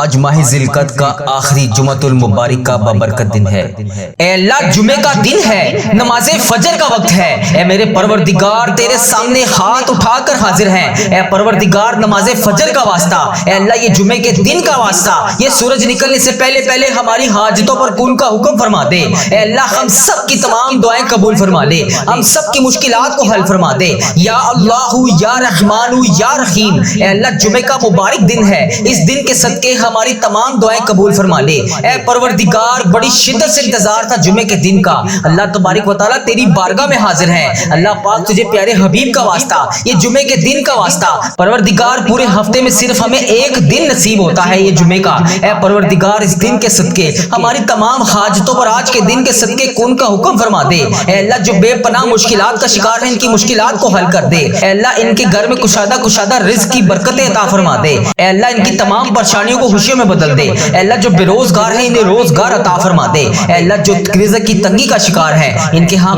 آج ماہ ذوالقعدہ کا آخری جمعۃ المبارک کا بابرکت دن ہے۔ اے اللہ، جمعے کا دن ہے، نماز فجر کا وقت ہے۔ اے میرے پروردگار، تیرے سامنے ہاتھ اٹھا کر حاضر ہیں۔ اے پروردگار، نماز فجر کا واسطہ، اے اللہ یہ جمعے کے دن کا واسطہ، یہ سورج نکلنے سے پہلے ہماری حاجتوں پر کن کا حکم فرما دے۔ اے اللہ ہم سب کی تمام دعائیں قبول فرما لے، ہم سب کی مشکلات کو حل فرما دے۔ یا اللہ یا رحمان یا رحیم، اے اللہ جمعے کا مبارک دن ہے، اس دن کے صدقے ہماری تمام دعائیں قبول فرما لے۔ اے پروردگار، بڑی شدت سے انتظار تھا جمعے کے دن کا، اللہ تبارک و تعالیٰ تیری بارگاہ میں حاضر ہیں۔ اللہ پاک تجھے پیارے حبیب کا واسطہ، یہ جمعے کے دن کا واسطہ، پروردگار پورے ہفتے میں صرف ہمیں ایک دن نصیب ہوتا ہے یہ جمعے کا۔ اے پروردگار، اس دن کے صدقے ہماری تمام حاجتوں پر آج کے دن کے صدقے کن کا حکم فرما دے۔ اے اللہ جو بے پناہ مشکلات کا شکار ہیں، ان کی مشکلات کو حل کر دے۔ اے اللہ ان کے گھر میں کشادہ رزق کی برکتیں عطا فرما دے۔ اے اللہ ان کی تمام پریشانیوں کو خوشیوں میں بدل دے۔ اے اللہ جو بے روزگار ہیں، انہیں روزگار عطا فرما دے۔ اے اللہ جو رزق کی تنگی کا شکار ہیں، ان کے ہاں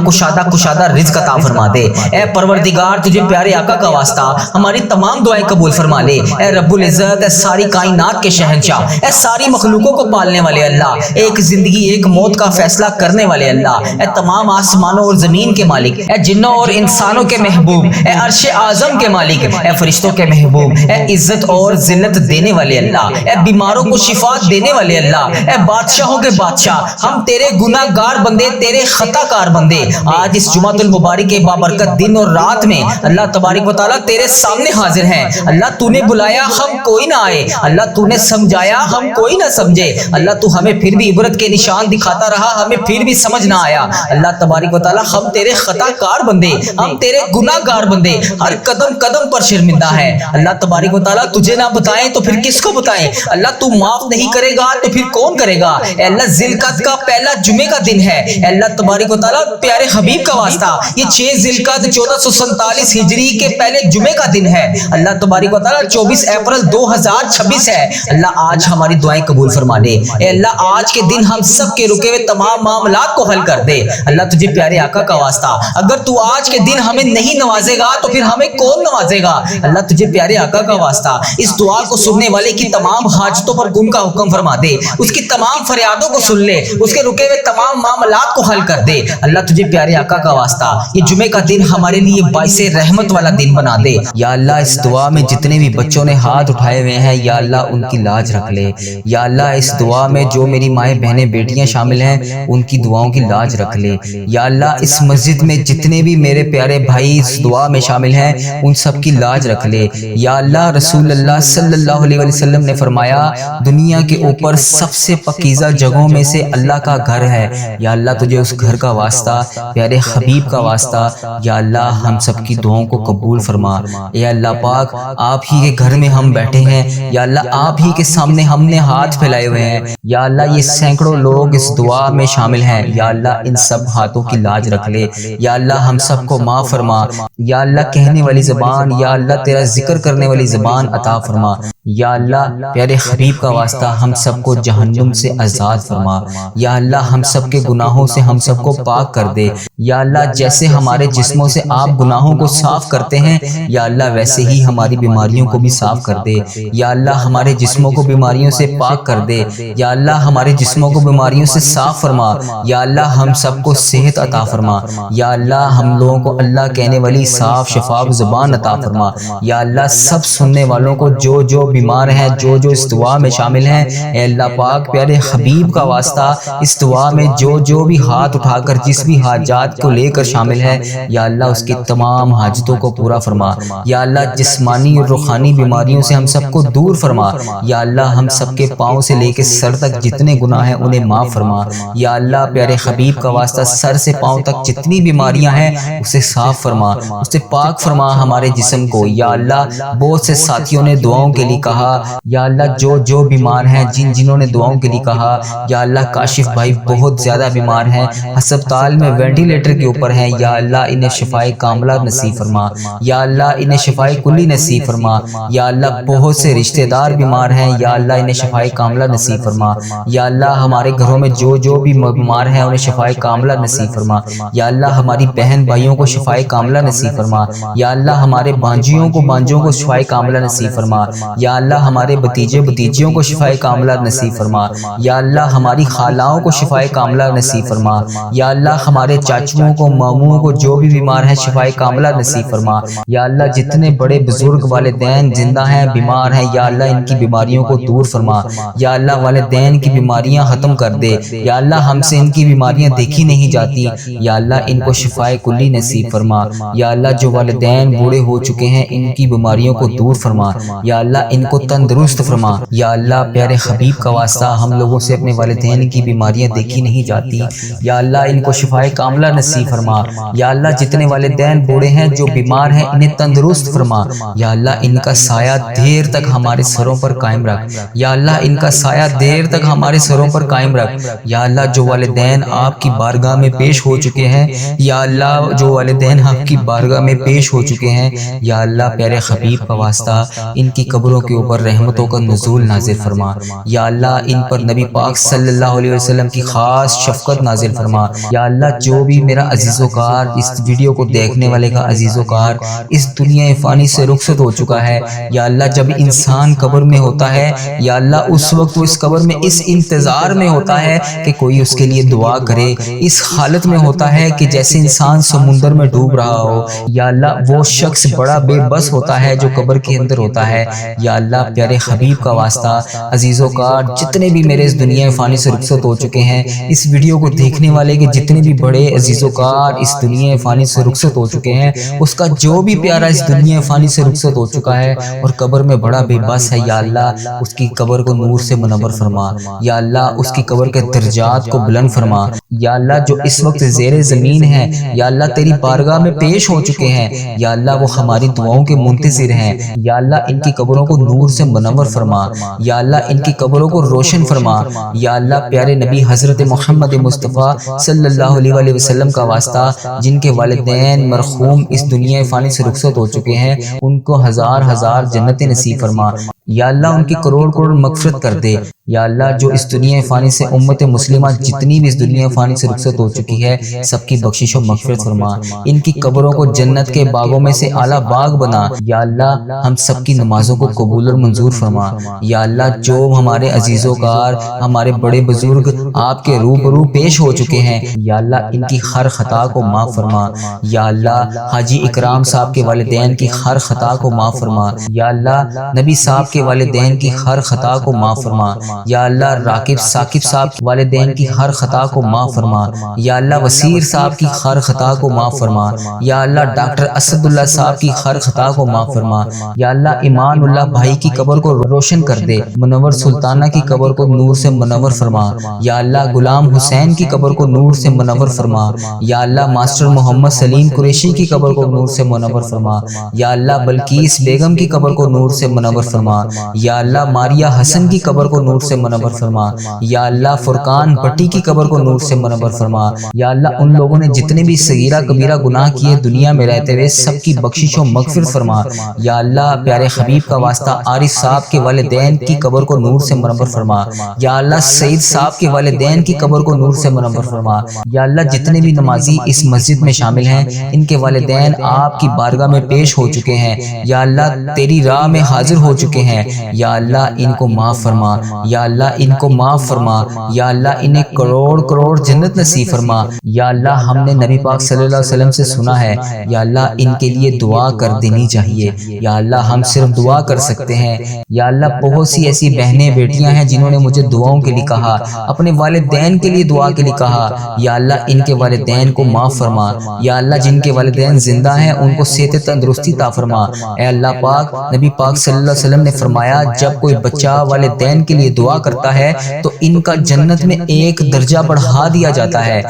کشادہ رزق عطا فرما دے۔ اے پروردگار، تجھے پیارے آقا کا واسطہ ہماری تمام دعائیں قبول فرما لے۔ اے رب العزت، اے ساری کائنات کے شہنشاہ، اے ساری مخلوقوں کو پالنے والے اللہ، ایک زندگی ایک موت کا فیصلہ کرنے والے اللہ، اے تمام آسمانوں اور زمین کے مالک، اے جنوں اور انسانوں کے محبوب، اے عرش اعظم کے مالک، اے فرشتوں کے محبوب، اے عزت اور ذلت دینے والے اللہ، اے بیماروں کو شفا دینے والے اللہ، اے بادشاہوں کے بادشاہ، ہم تیرے گناہ گار بندے، تیرے خطا کار بندے، آج اس جمعۃ المبارک کے بابرکت دن اور رات میں اللہ تبارک و تعالیٰ تیرے سامنے حاضر ہیں۔ اللہ تو نے بلایا ہم کوئی نہ آئے، اللہ تو نے سمجھایا ہم کوئی نہ سمجھے، اللہ تو ہمیں پھر بھی عبرت کے نشان دکھاتا رہا، ہمیں پھر بھی سمجھ نہ آیا۔ اللہ تبارک و تعالیٰ ہم تیرے خطا کار بندے، ہم تیرے گناہ گار بندے، ہر قدم قدم پر شرمندہ ہے۔ اللہ تبارک و تعالیٰ تجھے نہ بتائیں تو پھر کس کو بتائیں؟ اللہ تو معاف نہیں کرے گا تو پھر کون کرے گا؟ اے اللہ ذوالقعدہ کا پہلا جمعے کا دن ہے، اے اللہ تبارک و تعالیٰ پیارے حبیب کا واسطہ، یہ 6 ذوالقعدہ 1447 ہجری کے پہلے جمعے کا دن ہے۔ اللہ تبارک و تعالیٰ 24 اپریل 2026 ہے۔ اللہ آج ہماری دعائیں قبول فرما لے۔ اے اللہ آج کے دن ہم سب کے رکے ہوئے تمام معاملات کو حل کر دے۔ اللہ تجھے پیارے آقا کا واسطہ، اگر تو آج کے دن ہمیں نہیں نوازے گا تو پھر ہمیں کون نوازے گا؟ اللہ تجھے پیارے آقا کا واسطہ، اس دعا کو سننے والے کی تمام حاجتوں پر کن کا حکم فرما دے، اس کی تمام فریادوں کو سن لے، اس کے رکے ہوئے تمام معاملات کو حل کر دے۔ اللہ تجھے پیارے آقا کا واسطہ، یہ جمعے کا دن ہمارے لیے باعث رحمت والا دن بنا دے۔ یا اللہ اس دعا میں جتنے بھی بچوں نے ہاتھ اٹھائے ہوئے ہیں، یا اللہ ان کی لاج رکھ لے۔ یا اللہ اس دعا میں جو میری مائیں بہنیں بیٹیاں شامل ہیں، ان کی دعاؤں کی لاج رکھ لے۔ یا اللہ اس مسجد میں جتنے بھی میرے پیارے بھائی اس دعا میں شامل ہیں، ان سب کی لاج رکھ لے۔ یا اللہ رسول اللہ صلی اللہ علیہ وسلم نے فرمایا، دنیا کے اوپر سب سے پاکیزہ جگہوں میں سے اللہ کا گھر ہے۔ یا اللہ تجھے اس گھر کا واسطہ، پیارے حبیب کا واسطہ، یا اللہ ہم سب کی دعاؤں کو قبول فرما۔ اے اللہ پاک، آپ ہی کے گھر میں ہم بیٹھے ہیں، یا اللہ آپ ہی کے سامنے ہم نے ہاتھ پھیلائے ہوئے ہیں، یا اللہ یہ سینکڑوں لوگ اس دعا میں شامل ہیں، یا اللہ ان سب ہاتھوں کی لاج رکھ لے۔ یا اللہ ہم سب کو معاف فرما، یا اللہ کہنے والی زبان، یا اللہ تیرا ذکر کرنے والی زبان عطا فرما۔ یا اللہ پیارے حبیب کا واسطہ ہم سب کو جہنم سے آزاد فرما۔ یا اللہ ہم سب کے گناہوں سے ہم سب کو پاک کر دے۔ یا اللہ جیسے ہمارے جسموں سے آپ گناہوں کو صاف کرتے ہیں، یا اللہ ویسے ہی ہماری بیماریوں کو بھی صاف کر دے۔ یا اللہ ہمارے جسموں کو بیماریوں سے پاک کر دے۔ یا اللہ ہمارے جسموں کو بیماریوں سے صاف فرما۔ یا اللہ ہم سب کو صحت عطا فرما۔ یا اللہ ہم لوگوں کو اللہ کہنے والی صاف شفاف زبان عطا فرما۔ یا اللہ سب سننے والوں کو جو بیمار ہیں، جو اس دعا میں شامل ہیں، اے اللہ پاک پیارے حبیب کا واسطہ اس دعا میں جو بھی ہاتھ اٹھا کر جس بھی حاجات کو لے کر شامل ہے، یا اللہ اس کی تمام حاجتوں کو پورا فرما۔ یا اللہ جسمانی اور روحانی بیماریوں سے ہم سب کو دور فرما۔ یا اللہ ہم سب کے پاؤں سے لے کے سر تک جتنے گناہ ہیں انہیں معاف فرما۔ یا اللہ پیارے حبیب کا واسطہ سر سے پاؤں تک جتنی بیماریاں ہیں اسے صاف فرما، اسے پاک فرما ہمارے جسم کو۔ یا اللہ بہت سے ساتھیوں نے دعاؤں کے لیے کہا، یا اللہ جو بیمار ہیں، جنہوں نے دعاؤں کے لیے کہا، یا اللہ کاشف بھائی بہت زیادہ بیمار ہیں، ہسپتال میں وینٹیلیٹر کے اوپر ہیں، یا اللہ انہیں شفائے کاملہ نصیب فرما۔ یا اللہ انہیں شفائے کلی نصیب فرما۔ یا اللہ بہت سے رشتہ دار بیمار ہیں، یا اللہ انہیں شفائے کاملہ نصیب فرما۔ یا اللہ ہمارے گھروں میں جو بھی بیمار ہیں انہیں شفائے کاملہ نصیب فرما۔ یا اللہ ہماری بہن بھائیوں کو شفائے کاملہ نصیب فرما۔ یا اللہ ہمارے بانجیوں کو شفائے کاملہ نصیب فرما۔ یا یا اللہ ہمارے بھتیجے بھتیجیوں کو شفائے کاملہ نصیب فرما، یا اللہ ہماری خالاؤں کو شفائے کاملہ نصیب فرما، یا اللہ ہمارے چاچوؤں کو ماموں کو جو بھی بیمار ہیں شفائے کاملہ نصیب فرما، یا اللہ جتنے بڑے بزرگ والدین زندہ ہیں بیمار ہیں یا اللہ ان کی بیماریوں کو دور فرما، یا اللہ والدین کی بیماریاں ختم کر دے، یا اللہ ہم سے ان کی بیماریاں دیکھی نہیں جاتی، یا اللہ ان کو شفائے کلی نصیب فرما، یا اللہ جو والدین بوڑھے ہو چکے ہیں ان کی بیماریوں کو دور فرما، یا اللہ ان کو تندرست فرما، یا اللہ پیارے حبیب کا واسطہ ہم لوگوں سے اپنے والدین کی بیماریاں دیکھی نہیں جاتی، یا اللہ ان کو شفائے کاملہ نصیب فرما، یا اللہ جتنے والدین بوڑھے ہیں جو بیمار ہیں انہیں تندرست فرما، یا اللہ ان کا سایہ دیر تک ہمارے سروں پر قائم رکھ، یا اللہ ان کا سایہ دیر تک ہمارے سروں پر قائم رکھ، یا اللہ جو والدین آپ کی بارگاہ میں پیش ہو چکے ہیں، یا اللہ جو والدین آپ کی بارگاہ میں پیش ہو چکے ہیں، یا اللہ پیارے حبیب کا واسطہ ان کی قبروں کے اوپر رحمتوں کا نزول نازل فرما، یا اللہ ان پر نبی پاک صلی اللہ علیہ وسلم کی خاص شفقت نازل فرما، یا اللہ جو بھی میرا عزیز و کار اس ویڈیو کو دیکھنے والے کا عزیز و کار اس دنیا فانی سے رخصت ہو چکا ہے، یا اللہ جب انسان قبر میں ہوتا ہے یا اللہ اس وقت وہ اس قبر میں اس انتظار میں ہوتا ہے کہ کوئی اس کے لیے دعا کرے، اس حالت میں ہوتا ہے کہ جیسے انسان سمندر میں ڈوب رہا ہو، یا اللہ وہ شخص بڑا بے بس ہوتا ہے جو قبر کے اندر ہوتا ہے، یا اللہ پیارے حبیب کا واسطہ عزیز و کار جتنے بھی میرے اس دنیا فانی سے رخصت ہو چکے ہیں، اس ویڈیو کو دیکھنے والے کے جتنے بھی بڑے عزیز و کار اس دنیا فانی سے رخصت ہو چکے ہیں، اس کا جو بھی پیارا اس دنیا فانی سے رخصت ہو چکا ہے اور قبر میں بڑا بے بس ہے، یا اللہ اس کی قبر کو نور سے منور فرما، یا اللہ اس کی قبر کے درجات کو بلند فرما، یا اللہ جو اس وقت زیر زمین ہے یا اللہ تیری بارگاہ میں پیش ہو چکے ہیں، یا اللہ وہ ہماری دعاؤں کے منتظر ہیں، یا اللہ ان کی قبروں کو نور سے منور فرما، یا اللہ ان کی قبروں کو روشن فرما، یا اللہ پیارے نبی حضرت محمد مصطفیٰ صلی اللہ علیہ وسلم کا واسطہ جن کے والدین مرحوم اس دنیا فانی سے رخصت ہو چکے ہیں ان کو ہزار ہزار جنتیں نصیب فرما، یا اللہ ان کی کروڑ کروڑ مغفرت کر دے، یا اللہ جو اس دنیا فانی سے امت مسلمہ جتنی بھی اس دنیا فانی سے رخصت ہو چکی ہے سب کی بخشش و مغفرت فرما، ان کی قبروں کو جنت کے باغوں میں سے اعلیٰ باغ بنا، یا اللہ ہم سب کی نمازوں کو قبول اور منظور فرما، یا اللہ جو ہمارے عزیز و کار ہمارے بڑے بزرگ آپ کے روبرو پیش ہو چکے ہیں یا اللہ ان کی ہر خطا کو معاف فرما، یا اللہ حاجی اکرام صاحب کے والدین کی ہر خطا کو معاف فرما، یا اللہ نبی صاحب کے والدین کی ہر خطا کو معاف فرما، یا اللہ راکب ثاقب صاحب کے والدین کی ہر خطا کو معاف فرما، یا اللہ وسیر صاحب کی ہر خطا کو معاف فرما، یا اللہ ڈاکٹر اسد اللہ صاحب کی ہر خطا کو معاف فرما، یا اللہ ایمان اللہ بھائی کی قبر کو روشن کر دے، منور سلطانہ کی قبر کو نور سے منور فرما، یا اللہ غلام حسین کی قبر کو نور سے منور فرما، یا اللہ ماسٹر محمد سلیم قریشی کی قبر کو نور سے منور فرما، یا اللہ بلقیس بیگم کی قبر کو نور سے منور فرما، یا اللہ ماریہ حسن کی قبر کو نور سے منور فرما، یا اللہ فرقان بٹی کی قبر کو نور سے منور فرما، یا اللہ ان لوگوں نے جتنے بھی صغیرہ کبیرہ گناہ کیے دنیا میں رہتے ہوئے سب کی بخشش و مغفرت فرما، یا اللہ پیارے حبیب کا واسطہ عارف صاحب کے والدین کی قبر کو نور سے منور فرما، یا اللہ سعید صاحب کے والدین کی قبر کو نور سے منور فرما، یا اللہ جتنے بھی نمازی اس مسجد میں شامل ہیں ان کے والدین آپ کی بارگاہ میں پیش ہو چکے ہیں، یا اللہ تیری راہ میں حاضر ہو چکے ہیں، یا اللہ ان کو معاف فرما، یا اللہ ان کو معاف فرما، یا اللہ انہیں کروڑ کروڑ جنت نصیب فرما، یا اللہ ہم نے نبی پاک صلی اللہ علیہ وسلم سے سنا ہے یا اللہ ان کے لیے دعا کر دینی چاہیے، یا اللہ ہم صرف دعا کر سکتے ہیں، یا اللہ بہت سی ایسی بہنیں بیٹیاں ہیں جنہوں نے مجھے دعاؤں کے لیے کہا، اپنے والدین کے لیے دعا کے لیے کہا، یا اللہ ان کے والدین کو معاف فرما، یا اللہ جن کے والدین زندہ ہیں ان کو صحت تندرستی عطا فرما، اے اللہ پاک نبی پاک صلی اللہ علیہ وسلم نے فرمایا جب کوئی بچہ والدین کے لیے دعا کرتا ہے تو ان کا جنت میں ایک درجہ بڑھا دیا جاتا ہے،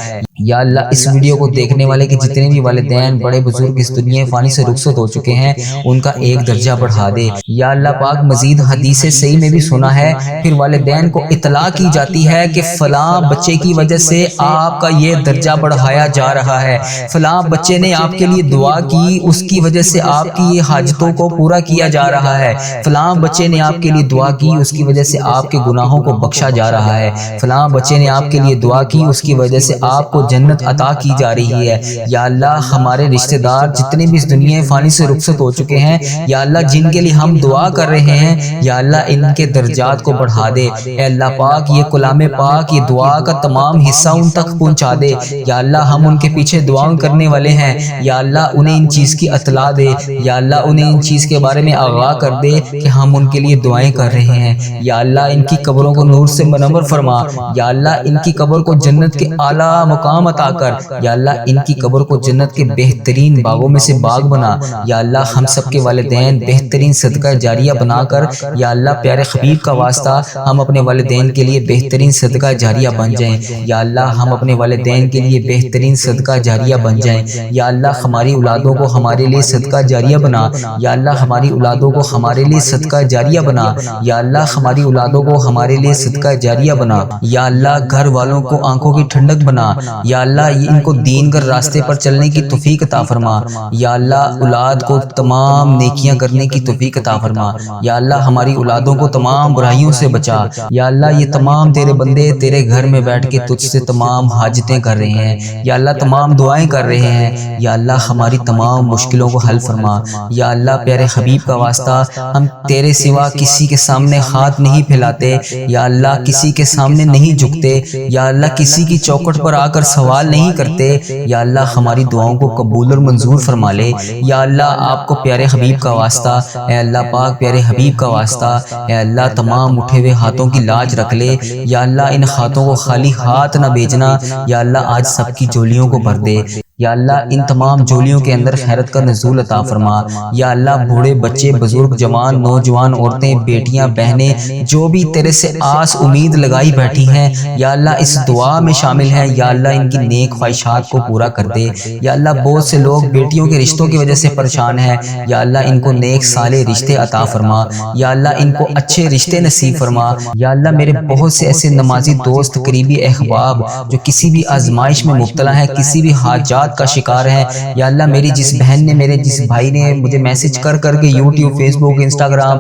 یا اللہ اس ویڈیو کو دیکھنے والے کے جتنے بھی والدین بڑے بزرگ اس دنیا فانی سے رخصت ہو چکے ہیں ان کا ایک درجہ بڑھا دے، یا اللہ پاک مزید حدیث صحیح میں بھی سنا ہے پھر والدین کو اطلاع کی جاتی ہے کہ فلاں بچے کی وجہ سے آپ کا یہ درجہ بڑھایا جا رہا ہے، فلاں بچے نے آپ کے لیے دعا کی اس کی وجہ سے آپ کی یہ حاجتوں کو پورا کیا جا رہا ہے، فلاں بچے نے آپ کے لیے دعا کی اس کی وجہ سے آپ کے گناہوں کو بخشا جا رہا ہے، فلاں بچے نے آپ کے لیے دعا کی اس کی وجہ سے آپ کو جنت عطا کی جا رہی ہے۔ یا اللہ ہمارے رشتہ دار جتنے بھی اس دنیا فانی سے رخصت ہو چکے ہیں، یا اللہ جن کے لیے ہم دعا کر رہے ہیں، یا اللہ ان کے درجات کو بڑھا دے۔ اے اللہ پاک یہ کلام پاک یہ دعا کا تمام حصہ ان تک پہنچا دے۔ یا اللہ ہم ان کے پیچھے دعائیں کرنے والے ہیں، یا اللہ انہیں ان چیز کی اطلاع دے، یا اللہ انہیں ان چیز کے بارے میں آگاہ کر دے کہ ہم ان کے لیے دعائیں کر رہے ہیں۔ یا اللہ ان کی قبروں کو نور سے منور فرما، یا اللہ ان کی قبر کو جنت کے اعلیٰ مقام عطا کر، یا اللہ ان کی قبر کو جنت کے بہترین باغوں میں سے باغ بنا۔ یا اللہ ہم سب کے والدین بہترین صدقہ جاریہ بنا کر، یا اللہ پیارے حبیب کا واسطہ ہم اپنے والدین کے لیے بہترین صدقہ جاریہ بن جائیں۔ یا اللہ ہم اپنے والدین کے لیے بہترین صدقہ جاریہ بن جائیں۔ یا اللہ ہماری اولادوں کو ہمارے لیے صدقہ جاریہ بنا، یا اللہ ہماری اولادوں کو ہمارے لیے صدقہ جاریہ بنا، یا اللہ ہماری اولادوں کو ہمارے لیے صدقہ جاریہ بنا۔ یا اللہ گھر والوں کو آنکھوں کی ٹھنڈک بنا، یا اللہ ان کو دین کے راستے پر چلنے کی توفیق عطا فرما۔ یا اللہ اولاد کو تمام نیکیاں کرنے کی توفیق عطا فرما۔ یا اللہ ہماری اولادوں کو تمام برائیوں سے بچا۔ یا اللہ یہ تمام تیرے بندے تیرے گھر میں بیٹھ کے تجھ سے تمام حاجتیں کر رہے ہیں، یا اللہ تمام دعائیں کر رہے ہیں۔ یا اللہ ہماری تمام مشکلوں کو حل فرما۔ یا اللہ پیارے حبیب کا واسطہ ہم تیرے سوا کسی کے سامنے ہاتھ نہیں پھیلاتے، یا اللہ کسی کے سامنے نہیں جھکتے، یا اللہ کسی کی چوکھٹ پر آ کر سوال نہیں کرتے۔ یا اللہ ہماری دعاؤں کو قبول اور منظور فرما لے۔ یا اللہ آپ کو پیارے حبیب کا واسطہ، اے اللہ پاک پیارے حبیب کا واسطہ، اے اللہ تمام اٹھے ہوئے ہاتھوں کی لاج رکھ لے۔ یا اللہ ان ہاتھوں کو خالی ہاتھ نہ بھیجنا، یا اللہ آج سب کی جولیوں کو بھر دے۔ یا اللہ ان تمام جولیوں کے اندر خیرت کا نزول عطا فرما۔ یا اللہ بوڑھے بچے بزرگ جوان نوجوان عورتیں بیٹیاں بہنیں جو بھی تیرے سے آس امید لگائی بیٹھی ہیں، یا اللہ اس دعا میں شامل ہیں، یا اللہ ان کی نیک خواہشات کو پورا کر دے۔ یا اللہ بہت سے لوگ بیٹیوں کے رشتوں کی وجہ سے پریشان ہیں، یا اللہ ان کو نیک صالح رشتے عطا فرما۔ یا اللہ ان کو اچھے رشتے نصیب فرما۔ یا اللہ میرے بہت سے ایسے نمازی دوست قریبی احباب جو کسی بھی آزمائش میں مبتلا ہیں، کسی بھی حاجات کا شکار ہے، یا اللہ میری جس بہن نے میرے جس بھائی نے مجھے میسج کر کے یوٹیوب فیس بک انسٹاگرام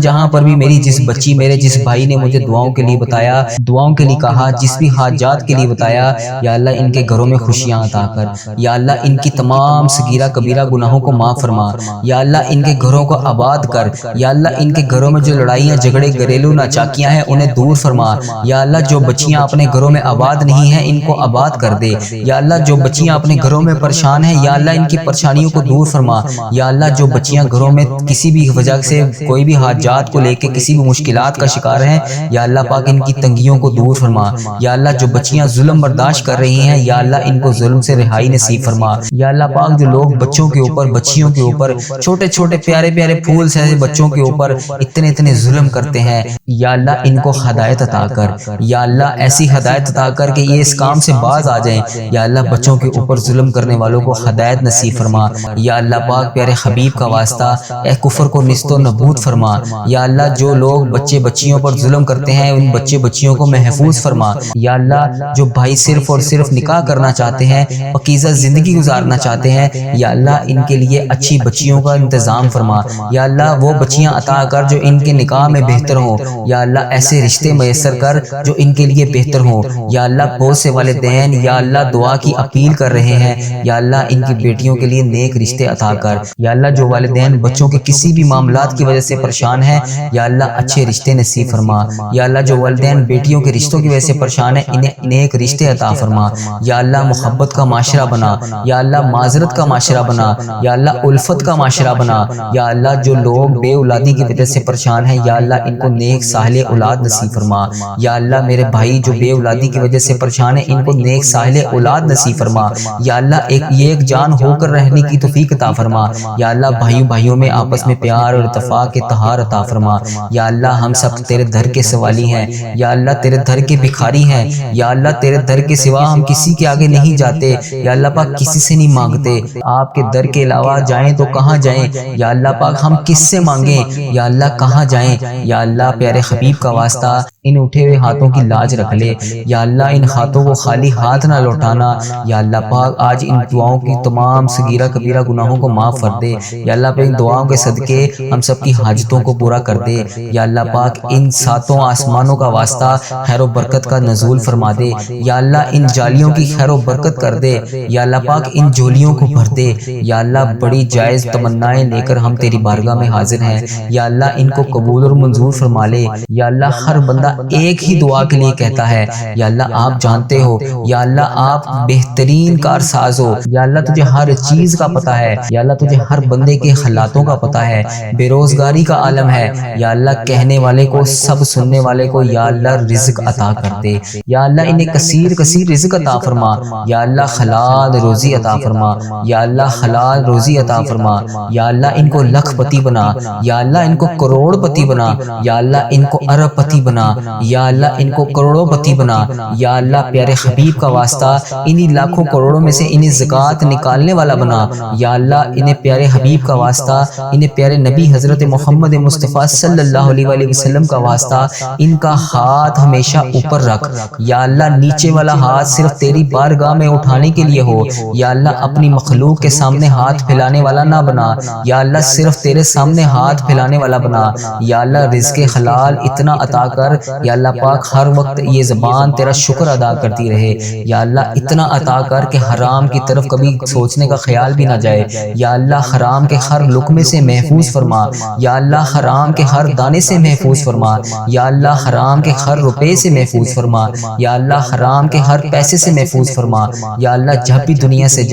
جہاں پر بھی میری جس بچی میرے جس بھائی نے مجھے دعاؤں کے لیے بتایا، دعاؤں کے لیے کہا، جس بھی حاجات کے لیے بتایا، یا اللہ ان کے گھروں میں خوشیاں عطا کر۔ یا اللہ ان کی تمام صغیرہ کبیرہ گناہوں کو معاف فرما۔ یا اللہ ان کے گھروں کو آباد کر۔ یا اللہ ان کے گھروں میں جو لڑائیاں جھگڑے گھریلو ناچاکیاں ہیں انہیں دور فرما۔ یا اللہ جو بچیاں اپنے گھروں میں آباد نہیں ہیں ان کو آباد کر دے۔ یا اللہ جو بچیاں اپنے گھروں میں پریشان ہیں، یا اللہ ان کی پریشانیوں کو دور فرما۔ یا اللہ جو بچیاں گھروں میں کسی بھی وجہ سے کوئی بھی حاجات کو لے کے کسی بھی مشکلات کا شکار ہیں، یا اللہ پاک ان کی تنگیوں کو دور فرما۔ یا اللہ جو بچیاں ظلم برداشت کر رہی ہیں، یا اللہ ان کو ظلم سے رہائی نصیب فرما۔ یا اللہ پاک جو لوگ بچوں کے اوپر بچیوں کے اوپر چھوٹے چھوٹے پیارے پیارے پھول سے بچوں کے اوپر اتنے ظلم کرتے ہیں، یا اللہ ان کو ہدایت عطا کر۔ یا اللہ ایسی ہدایت عطا کر کہ یہ اس کام سے باز آ جائیں۔ یا اللہ بچوں کے اوپر ظلم کرنے والوں کو ہدایت نصیب فرما۔ یا اللہ پاک پیارے حبیب کا واسطہ اے کفر کو نیست و نابود فرما۔ یا اللہ جو لوگ بچے بچیوں پر ظلم کرتے ہیں ان بچے بچیوں کو محفوظ فرما۔ یا اللہ جو بھائی صرف اور صرف نکاح کرنا چاہتے ہیں، پاکیزہ زندگی گزارنا چاہتے ہیں، یا اللہ ان کے لیے اچھی بچیوں کا انتظام فرما۔ یا اللہ وہ بچیاں عطا کر جو ان کے نکاح میں بہتر ہوں، یا اللہ ایسے رشتے میسر کر جو ان کے لیے بہتر ہوں۔ یا اللہ بہت سے والدین یا اللہ دعا کی اپیل کر رہے ہیں، یا اللہ ان کی بیٹیوں کے لیے نیک رشتے عطا کر۔ یا اللہ جو والدین بچوں کے کسی بھی معاملات کی وجہ سے پریشان ہیں، یا اللہ اچھے رشتے نصیب فرما۔ یا اللہ جو والدین بیٹیوں کے رشتوں کی وجہ سے پریشان ہیں انہیں نیک رشتے عطا فرما۔ یا اللہ محبت کا معاشرہ بنا، یا اللہ معذرت کا معاشرہ بنا، یا اللہ الفت کا معاشرہ بنا۔ یا اللہ جو لوگ بے اولادی کی وجہ سے پریشان ہیں، یا اللہ ان کو نیک صالح اولاد نصیب فرما۔ یا اللہ میرے بھائی جو بے اولادی کی وجہ سے پریشان ہیں ان کو نیک صالح اولاد نصیب فرما۔ یا اللہ ایک جان ہو کر رہنے کی توفیق عطا فرما۔ یا اللہ بھائیوں میں آپس میں پیار اور اتفاق کے تہار عطا فرما۔ یا اللہ ہم سب تیرے در کے سوالی ہیں، یا اللہ تیرے در کے بھکاری ہیں، یا اللہ تیرے در کے سوا ہم کسی کے آگے نہیں جاتے، یا اللہ پاک کسی سے نہیں مانگتے۔ آپ کے در کے علاوہ جائیں تو کہاں جائیں، یا اللہ پاک ہم کس سے مانگیں، یا اللہ کہاں جائیں۔ یا اللہ پیارے حبیب کا واسطہ ان اٹھے ہوئے ہاتھوں کی لاج رکھ لے، یا اللہ ان ہاتھوں کو خالی ہاتھ نہ لوٹانا، یا اللہ پاک آج ان دعاؤں کی تمام صغیرہ کبیرہ گناہوں کو معاف کر دے، یا اللہ پاک ان دعاؤں کے صدقے ہم سب کی حاجتوں کو پورا کر دے، یا اللہ پاک ان ساتوں آسمانوں کا واسطہ خیر و برکت کا نزول فرما دے، یا اللہ ان جالیوں کی خیر و برکت کر دے، یا اللہ پاک ان جھولیوں کو بھر دے، یا اللہ بڑی جائز تمنائیں لے کر ہم تیری بارگاہ میں حاضر ہیں، یا اللہ ان کو قبول اور منظور فرما لے، یا اللہ ہر بندہ ایک ہی دعا کے لیے کہتا ہے، یا اللہ آپ جانتے ہو، یا اللہ آپ بہترین کار ساز ہو، یا اللہ تجھے ہر چیز کا پتہ ہے، یا اللہ تجھے ہر بندے کے حالاتوں کا پتہ ہے، بے روزگاری کا عالم ہے، یا اللہ کہنے والے کو سب سننے والے کو یا اللہ رزق عطا کر دے، یا اللہ انہیں کثیر کثیر رزق عطا فرما، یا اللہ حلال روزی عطا فرما، یا اللہ حلال روزی عطا فرما، یا اللہ ان کو لکھ پتی بنا، یا اللہ ان کو کروڑ پتی بنا، یا اللہ ان کو ارب پتی بنا، یا اللہ ان کو کروڑوں پتی بنا، یا اللہ پیارے حبیب کا واسطہ انہی لاکھوں کروڑوں میں سے انہیں زکوٰۃ نکالنے والا بنا، یا اللہ انہیں پیارے حبیب کا واسطہ، انہیں پیارے نبی حضرت محمد مصطفیٰ صلی اللہ علیہ وآلہ وسلم کا واسطہ ان کا ہاتھ ہمیشہ اوپر رکھ، یا اللہ نیچے والا ہاتھ صرف تیری بارگاہ میں اٹھانے کے لیے ہو، یا اللہ اپنی مخلوق کے سامنے ہاتھ پھیلانے والا نہ بنا، یا اللہ صرف تیرے سامنے ہاتھ پھیلانے والا بنا، یا اللہ رزق حلال اتنا عطا کر، یا اللہ پاک ہر وقت یہ زبان تیرا شکر ادا کرتی رہے، یا اللہ اتنا عطا کر کہ حرام کی طرف کبھی سوچنے کا خیال بھی نہ جائے، یا اللہ حرام کے ہر لقمے سے محفوظ فرما، یا اللہ حرام کے ہر دانے سے محفوظ فرما، یا اللہ حرام کے ہر روپے سے محفوظ فرما، یا اللہ حرام کے ہر پیسے سے محفوظ فرما، یا اللہ جب بھی دنیا سے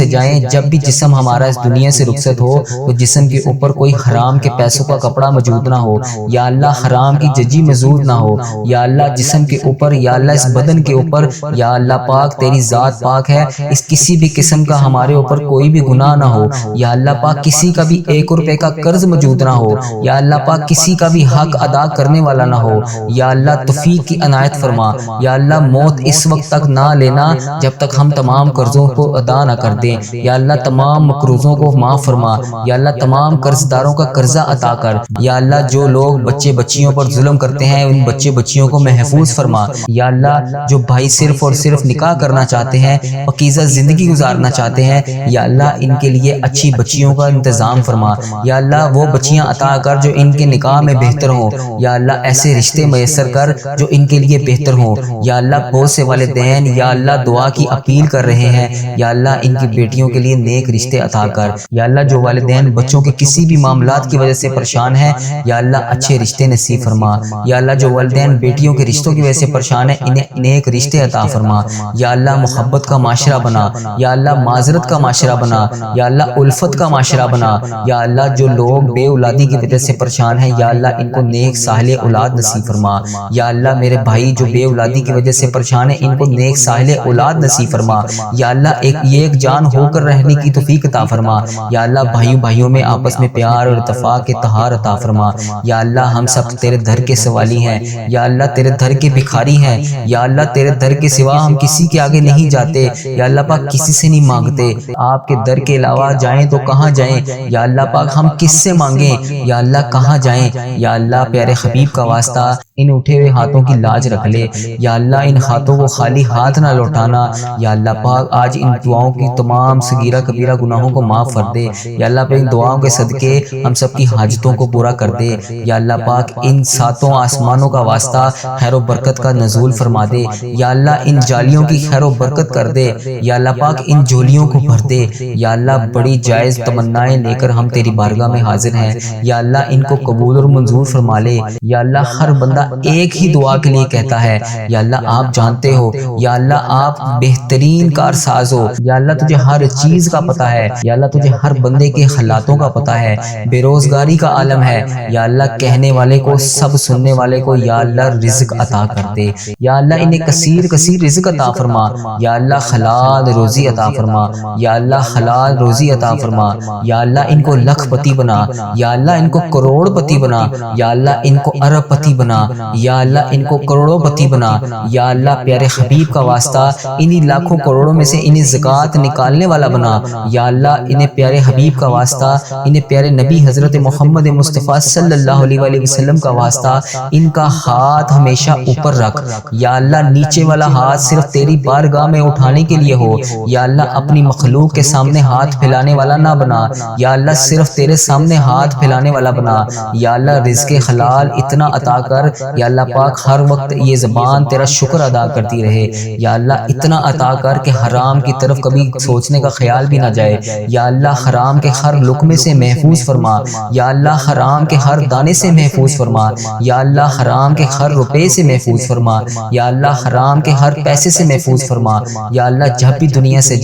جائیں، جب بھی جسم ہمارا اس دنیا سے رخصت ہو تو جسم کے اوپر کوئی حرام کے پیسوں کا کپڑا موجود نہ ہو، یا اللہ حرام کی ججی موجود نہ ہو، یا اللہ جسم کے اوپر، یا اللہ اس بدن کے اوپر، یا اللہ پاک تیری ذات پاک ہے، اس کسی بھی قسم کا ہمارے اوپر کوئی بھی گناہ نہ ہو، یا اللہ پاک کسی کا بھی 1 روپے کا قرض موجود نہ ہو، یا اللہ پاک کسی کا بھی حق ادا کرنے والا نہ ہو، یا اللہ توفیق کی عنایت فرما، یا اللہ موت اس وقت تک نہ لینا جب تک ہم تمام قرضوں کو ادا نہ کر دیں، یا اللہ تمام مقروضوں کو معاف فرما، یا اللہ تمام قرض داروں کا قرضہ عطا کر، یا اللہ جو لوگ بچے بچیوں پر ظلم کرتے ہیں ان بچے بچیوں کو محفوظ فرما، یا اللہ جو بھائی صرف اور صرف نکاح کرنا چاہتے ہیں، پاکیزہ زندگی گزارنا چاہتے ہیں، یا اللہ ان کے لیے اچھی بچیوں کا انتظام فرما، یا اللہ وہ بچیاں عطا کر جو ان کے نکاح میں بہتر ہوں، یا اللہ ایسے رشتے میسر کر جو ان کے لیے بہتر ہوں، یا اللہ بہت سے والدین یا اللہ دعا کی اپیل کر رہے ہیں، یا اللہ ان کی بیٹیوں کے لیے نیک رشتے عطا کر، یا اللہ جو والدین بچوں کے کسی بھی معاملات کی وجہ سے پریشان ہیں، یا اللہ اچھے رشتے نصیب فرما، یا اللہ جو والدین بیٹیوں کے رشتوں کی وجہ سے پریشان ہیں انہیں نیک رشتے عطا فرما، یا اللہ محبت کا معاشرہ بنا، یا اللہ معذرت کا معاشرہ بنا، یا اللہ الفت کا معاشرہ بنا، یا اللہ جو لوگ بے اولادی کی وجہ سے پریشان ہیں یا اللہ ان کو نیک صالح اولاد نصیب فرما، یا اللہ میرے بھائی جو بے اولادی کی وجہ سے پریشان ہیں ان کو نیک صالح اولاد نصیب فرما، یا اللہ ایک جان ہو کر رہنے کی توفیق عطا فرما، یا اللہ بھائیوں میں آپس میں پیار اور اتفاق کے اتحاد عطا فرما، یا اللہ ہم سب تیرے در کے سوالی ہیں، یا اللہ تیرے در کے بھکاری ہیں، یا اللہ تیرے در کے سوا ہم کسی کے آگے نہیں جاتے، یا اللہ پاک کسی سے نہیں مانگتے، آپ کے در کے علاوہ جائیں تو کہاں جائیں، یا اللہ پاک ہم کس سے مانگیں، یا اللہ کہاں جائیں، یا اللہ پیارے حبیب کا واسطہ ان اٹھے ہوئے ہاتھوں کی لاج رکھ لے، یا اللہ ان ہاتھوں کو خالی ہاتھ نہ لوٹانا، یا اللہ پاک آج ان دعاؤں کی تمام صغیرہ کبیرہ گناہوں کو معاف کر دے، یا اللہ پاک ان دعاؤں کے صدقے ہم سب کی حاجتوں کو پورا کر دے، یا اللہ پاک ان ساتوں آسمانوں کا واسطہ خیر و برکت کا نزول فرما دے، یا اللہ ان جالیوں کی خیر و برکت کر دے، یا اللہ پاک ان جھولیوں کو بھر دے، یا اللہ بڑی جائز تمنائیں لے کر ہم تیری بارگاہ میں حاضر ہیں، یا اللہ ان کو قبول اور منظور فرما لے، یا اللہ ہر بندہ ایک ہی دعا کے لیے کہتا ہے، یا اللہ آپ جانتے ہو، یا اللہ آپ بہترین کار ساز ہو، یا اللہ تجھے ہر چیز کا پتہ ہے، یا اللہ تجھے ہر بندے کے حالاتوں کا پتہ ہے، بے روزگاری کا عالم ہے، یا اللہ کہنے والے کو سب سننے والے کو یا اللہ رزق عطا کر دے، یا اللہ انہیں کثیر کثیر رزق عطا فرما، یا اللہ حلال روزی عطا فرما، یا اللہ حلال روزی عطا فرما، یا اللہ ان کو لکھ پتی بنا، یا اللہ ان کو کروڑ پتی بنا، یا اللہ ان کو ارب پتی بنا، یا اللہ ان کو کروڑوں پتی بنا، یا اللہ پیارے حبیب کا واسطہ انہی لاکھوں کروڑوں میں سے انہیں زکوٰۃ نکالنے والا بنا، یا اللہ انہیں پیارے حبیب کا واسطہ، انہیں پیارے نبی حضرت محمد مصطفیٰ صلی اللہ علیہ وآلہ وسلم کا واسطہ ان کا ہاتھ ہمیشہ اوپر رکھ، یا اللہ نیچے والا ہاتھ صرف تیری بارگاہ میں اٹھانے کے لیے ہو، یا اللہ اپنی مخلوق کے سامنے ہاتھ پھیلانے والا نہ بنا، یا اللہ صرف تیرے سامنے ہاتھ پھیلانے والا بنا، یا اللہ رزق حلال اتنا عطا کر، یا اللہ پاک ہر وقت یہ زبان تیرا شکر ادا کرتی رہے، یا اللہ اتنا عطا کر کہ حرام کی طرف کبھی سوچنے کا خیال بھی نہ جائے، یا اللہ حرام کے ہر لقمے سے محفوظ فرما، یا اللہ حرام کے ہر دانے سے محفوظ فرما، یا اللہ حرام کے ہر روپے سے محفوظ فرما، یا اللہ حرام کے ہر پیسے سے محفوظ فرما، یا اللہ جب بھی دنیا سے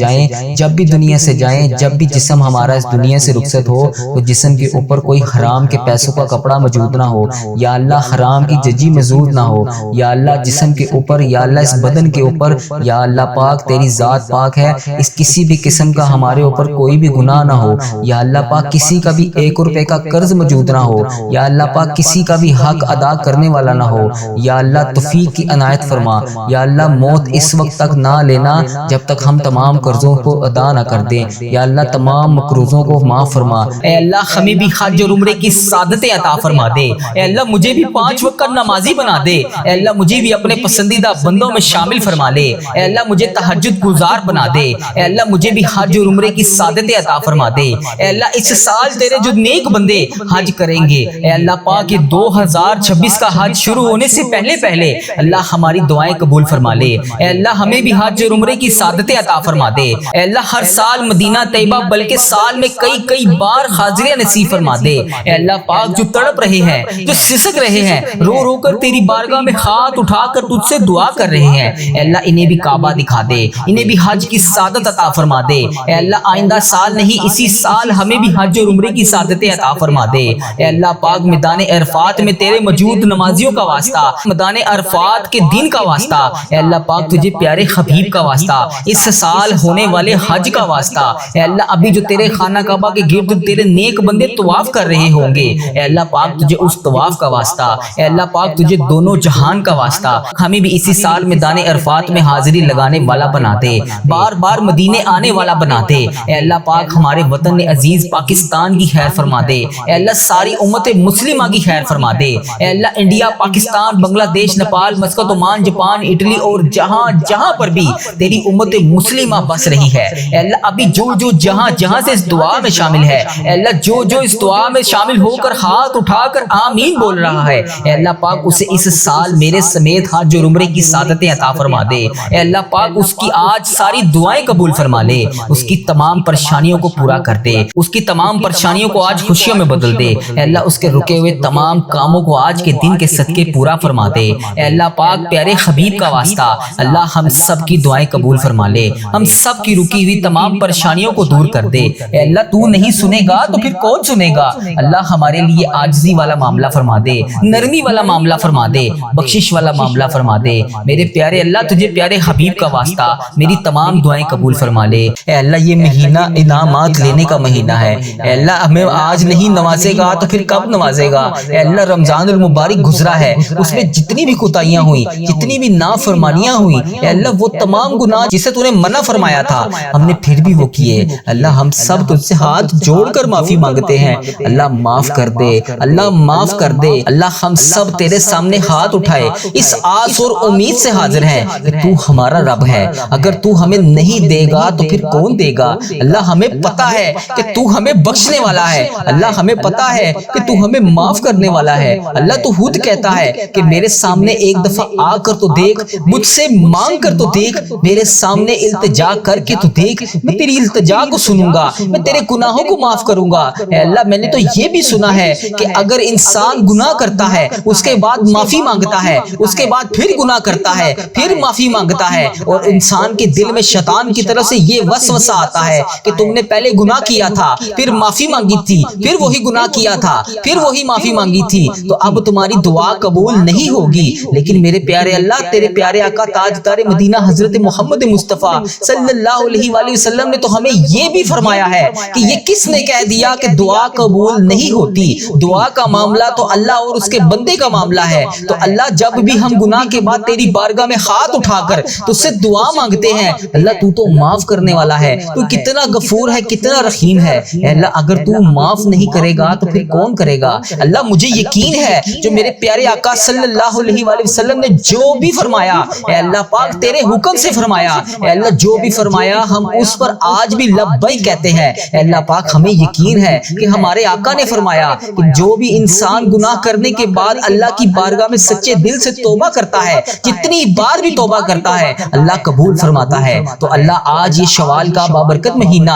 جائیں، جب بھی جسم ہمارا اس دنیا سے رخصت ہو تو جسم کے اوپر کوئی حرام کے پیسوں کا کپڑا موجود نہ ہو، یا اللہ حرام کی ججی موجود نہ ہو، یا اللہ جسم کے اوپر، یا اللہ اس بدن کے اوپر، یا اللہ پاک تیری ذات پاک ہے، اس کسی بھی قسم کا ہمارے اوپر کوئی بھی گناہ نہ ہو، یا اللہ پاک کسی کا بھی 1 روپے کا قرض موجود نہ ہو، یا اللہ پاک کسی کا بھی حق ادا کرنے والا نہ ہو، یا اللہ توفیق کی عنایت فرما، یا اللہ موت اس وقت تک نہ لینا جب تک ہم تمام قرضوں کو ادا نہ کر دیں، یا اللہ تمام مقروضوں کو معاف فرما، اے اللہ ہمیں بھی حج اور عمرے کی سعادتیں عطا فرما دے، اے اللہ مجھے بھی 5 وقت کا نمازی بنا دے، اے اللہ مجھے بھی اپنے پسندیدہ بندوں میں شامل فرما لے، اے اللہ مجھے تہجد گزار بنا دے، اے اللہ مجھے بھی حج اور عمرے کی سعادتیں عطا فرما دے، اے اللہ اس سال تیرے جو نیک بندے حج کریں گے، اے اللہ پاک یہ 2026 کا حج شروع ہونے سے پہلے اللہ ہماری دعائیں قبول فرما لے، اے اللہ ہمیں بھی حج اور عمرے کی سعادتیں عطا فرما دے، اے اللہ ہر سال مدینہ طیبہ بلکہ سال میں کئی بار حاضریاں نصیب فرما دے، اے اللہ پاک جو تڑپ رہے ہیں، جو سسک رہے ہیں، رو کر تیری بارگاہ میں ہاتھ اٹھا کر تجھ سے دعا کر رہے ہیں، اے اللہ انہیں بھی کعبہ دکھا دے، انہیں بھی حج کی سعادت عطا فرما دے، اے اللہ آئندہ سال نہیں اسی سال ہمیں بھی حج اور عمرے کی سعادتیں عطا فرما دے، اے اللہ پاک میدان عرفات میں تیرے موجود نمازیوں کا واسطہ، میدان عرفات کے دن کا واسطہ، اے اللہ پاک تجھے پیارے حبیب کا واسطہ، اس سال ہونے والے حج کا واسطہ، اے اللہ ابھی جو تیرے خانہ کعبہ کے گرد تیرے نیک بندے طواف کر رہے ہوں گے، اے اللہ پاک تجھے اس طواف کا واسطہ، اے اللہ پاک تجھے دونوں جہان کا واسطہ، ہمیں بھی اسی سال میدان عرفات میں حاضری لگانے والا بنا دے، بار مدینے آنے والا بنا دے، اے اللہ پاک ہمارے وطن عزیز پاکستان کی خیر فرما دے، اے اللہ ساری امت مسلمہ کی خیر فرما دے، اے اللہ انڈیا، پاکستان، بنگلہ دیش، Nepal, Muscat, Oman, Japan, Italy اور جہاں پر بھی تیری امت مسلمہ بس رہی ہے، اے اللہ ابھی جو جہاں سے اس دعا میں شامل ہے، اے اللہ جو اس دعا میں شامل ہو کر ہاتھ اٹھا کر آمین بول رہا ہے، اے اللہ پاک اسے اس سال میرے سمیت حج اور عمرے کی سعادتیں عطا فرما دے، اے اللہ پاک اس کی آج ساری دعائیں قبول فرما لے، اس کی تمام پریشانیوں کو پورا کر دے، اس کی تمام پریشانیوں کو آج خوشیوں میں بدل دے، اے اللہ اس کے رکے ہوئے تمام کاموں کو آج کے دن کے صدقے پورا فرما دے، اے اللہ پاک پیارے حبیب کا واسطہ اللہ ہم سب کی دعائیں قبول فرما لے، ہم سب کی رکی ہوئی تمام پریشانیوں کو دور کر دے، اے اللہ تو نہیں سنے گا تو پھر کون سنے گا، اللہ ہمارے لیے عاجزی والا معاملہ فرما دے، نرمی والا معاملہ فرما دے، بخشش والا معاملہ فرما دے، میرے پیارے اللہ تجھے پیارے حبیب کا واسطہ میری تمام دعائیں قبول فرما لے، اے اللہ یہ مہینہ انعامات لینے کا مہینہ ہے، اے اللہ ہمیں آج نہیں نوازے گا تو پھر کب نوازے گا، اے اللہ رمضان المبارک گزرا ہے، اس میں جتنی بھی کوتاہیاں ہوئی، جتنی بھی نافرمانیاں ہوئی، اے اللہ وہ تمام گناہ جسے تو نے منع فرمایا تھا ہم نے پھر بھی وہ کیے، اللہ ہم سب تجھ سے ہاتھ جوڑ کر معافی مانگتے ہیں، اللہ معاف کر دے، اللہ معاف کر دے، اللہ ہم سب تیرے سامنے ہاتھ اٹھائے اس آس اور امید سے حاضر ہیں کہ تو ہمارا رب ہے، اگر تو ہمیں نہیں دے گا تو پھر کون دے گا، اللہ ہمیں پتا ہے کہ تو ہمیں بخشنے والا ہے، اللہ ہمیں پتا ہے کہ تو ہمیں معاف کرنے والا ہے، اللہ تو خود کہتا ہے کہ میرے سامنے ایک دفعہ آ کر تو دیکھ، مجھ سے مانگ کر تو دیکھ، میرے سامنے التجا کر کے تو دیکھ، میں تیری التجا کو سنوں گا، میں تیرے گناہوں کو معاف کروں گا، اے اللہ میں نے تو یہ بھی سنا ہے کہ اگر انسان گناہ کرتا ہے اس کے بعد معافی مانگتا ہے، اس کے بعد پھر گناہ کرتا ہے، پھر معافی مانگتا ہے، اور انسان کے دل میں شیطان کی طرف سے یہ وسوسہ آتا ہے کہ تم نے پہلے گناہ کیا تھا، پھر معافی مانگی تھی، پھر وہی گناہ کیا تھا، پھر وہی معافی مانگی تھی، تو اب تمہاری دعا قبول نہیں ہوگی، لیکن میرے پیارے اللہ تیرے پیارے آقا تاجدار مدینہ حضرت محمد مصطفیٰ صلی اللہ علیہ وآلہ وسلم نے تو ہمیں یہ بھی فرمایا ہے کہ یہ کس نے کہہ دیا کہ دعا قبول نہیں ہوتی، دعا کا معاملہ تو اللہ اور اس کے بندے کا معاملہ ہے. تو اللہ جب بھی ہم گناہ کے بعد تیری بارگاہ میں ہاتھ اٹھا کر تجھ سے دعا مانگتے ہیں, اللہ تو معاف کرنے والا ہے, تو کتنا غفور ہے, کتنا رحیم ہے. اے اللہ اگر تو معاف نہیں کرے گا تو پھر کون کرے گا؟ اللہ مجھے یقین ہے جو میرے پیارے آقا صلی اللہ علیہ وآلہ وسلم نے جو بھی فرمایا, اے اللہ پاک تیرے حکم سے فرمایا, اے اللہ جو بھی فرمایا ہم اس پر آج بھی لبیک کہتے ہیں. اے اللہ پاک ہمیں یقین ہے کہ ہمارے آقا نے فرمایا کہ جو بھی انسان گناہ کرنے کے بعد اللہ کی بارگاہ میں سچے دل سے توبہ کرتا ہے, جتنی بار بھی توبہ کرتا ہے اللہ قبول فرماتا ہے. تو اللہ آج یہ شوال کا بابرکت مہینہ